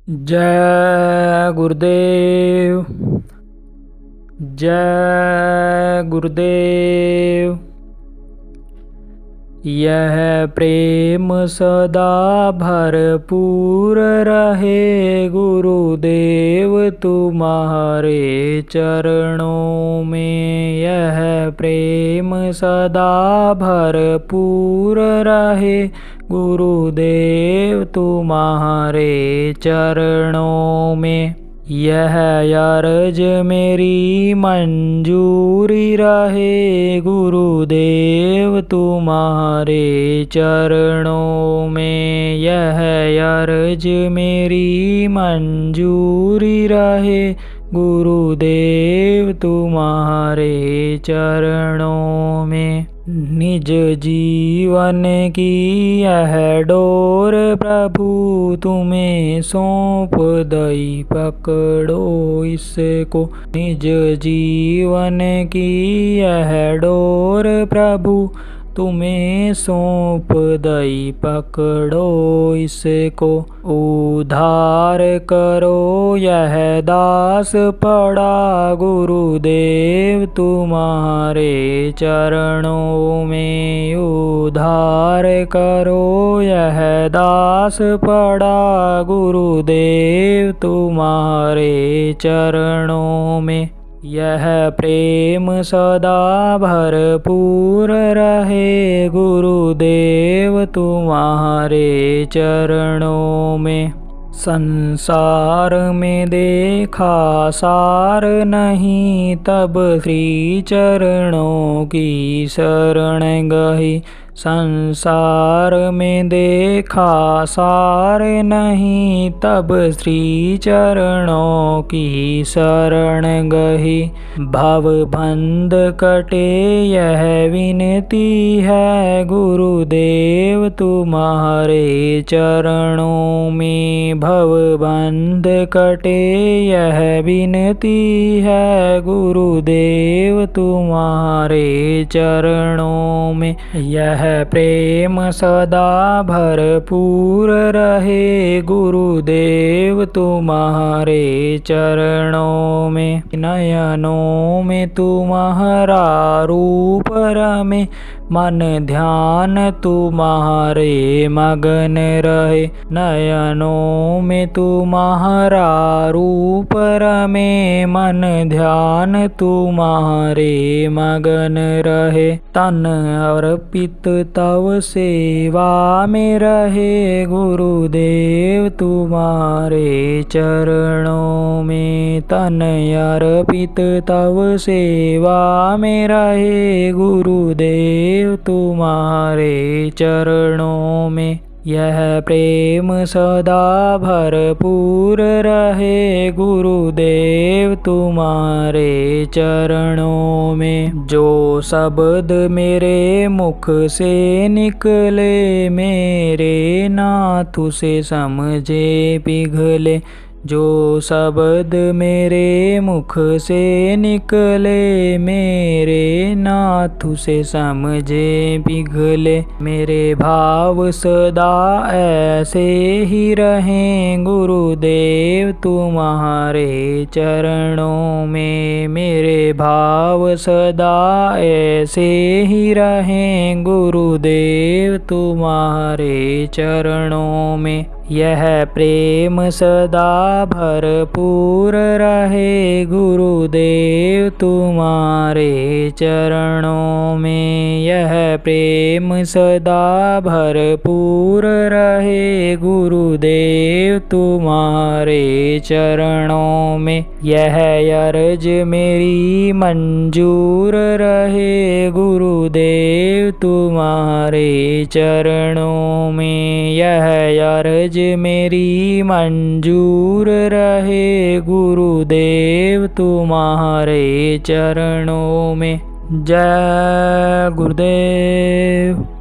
जय गुरुदेव। जय गुरुदेव। यह प्रेम सदा भरपूर रहे गुरुदेव तुम्हारे चरणों में। यह प्रेम सदा भरपूर रहे गुरुदेव तुम्हारे चरणों में। यह अर्ज मेरी मंजूरी रहे गुरुदेव तुम्हारे चरणों में। यह अर्ज मेरी मंजूरी रहे गुरुदेव तुम्हारे चरणों में। निज जीवन की यह डोर प्रभु तुम्हें सौंप दई पकड़ो इसको। निज जीवन की यह डोर प्रभु तुम्हें सौंप दई पकड़ो इसको। उद्धार करो यह दास पड़ा गुरुदेव तुम्हारे चरणों में। उद्धार करो यह दास पड़ा गुरुदेव तुम्हारे चरणों में। यह प्रेम सदा भरपूर रहे गुरुदेव तुम्हारे चरणों में। संसार में देखा सार नहीं तब श्री चरणों की शरण गई। संसार में देखा सार नहीं तब श्री चरणों की शरण गई। भव बंध कटे यह विनती है गुरुदेव तुम्हारे चरणों में। भव बंध कटे यह विनती है गुरुदेव तुम्हारे चरणों में। यह प्रेम सदा भरपूर रहे गुरुदेव तुम्हारे चरणों में। नयनों में तुम्हारा रूप रमे मन ध्यान तुम्हारे मगन रहे। नयनों में तुम्हारा रूप रमे मन ध्यान तुम्हारे मगन रहे। तन अर्पित तव सेवा में रहे गुरुदेव तुम्हारे चरणों में। तन अर्पित तव सेवा में रहे गुरुदेव तुम्हारे चरणों में। यह प्रेम सदा भरपूर रहे गुरुदेव तुम्हारे चरणों में। जो शब्द मेरे मुख से निकले मेरे नाथ उसे समझे पिघले। जो शब्द मेरे मुख से निकले मेरे नाथ उसे समझे पिघले। मेरे भाव सदा ऐसे ही रहें गुरुदेव तुम्हारे चरणों में। मेरे भाव सदा ऐसे ही रहें गुरुदेव तुम्हारे चरणों में। यह प्रेम सदा भरपूर रहे गुरुदेव तुम्हारे चरणों में। यह प्रेम सदा भरपूर रहे गुरुदेव तुम्हारे चरणों में। यह अर्ज मेरी मंजूर रहे गुरुदेव तुम्हारे चरणों में। यह अर्ज मेरी मंजूर रहे गुरुदेव तुम्हारे चरणों में। जय गुरुदेव।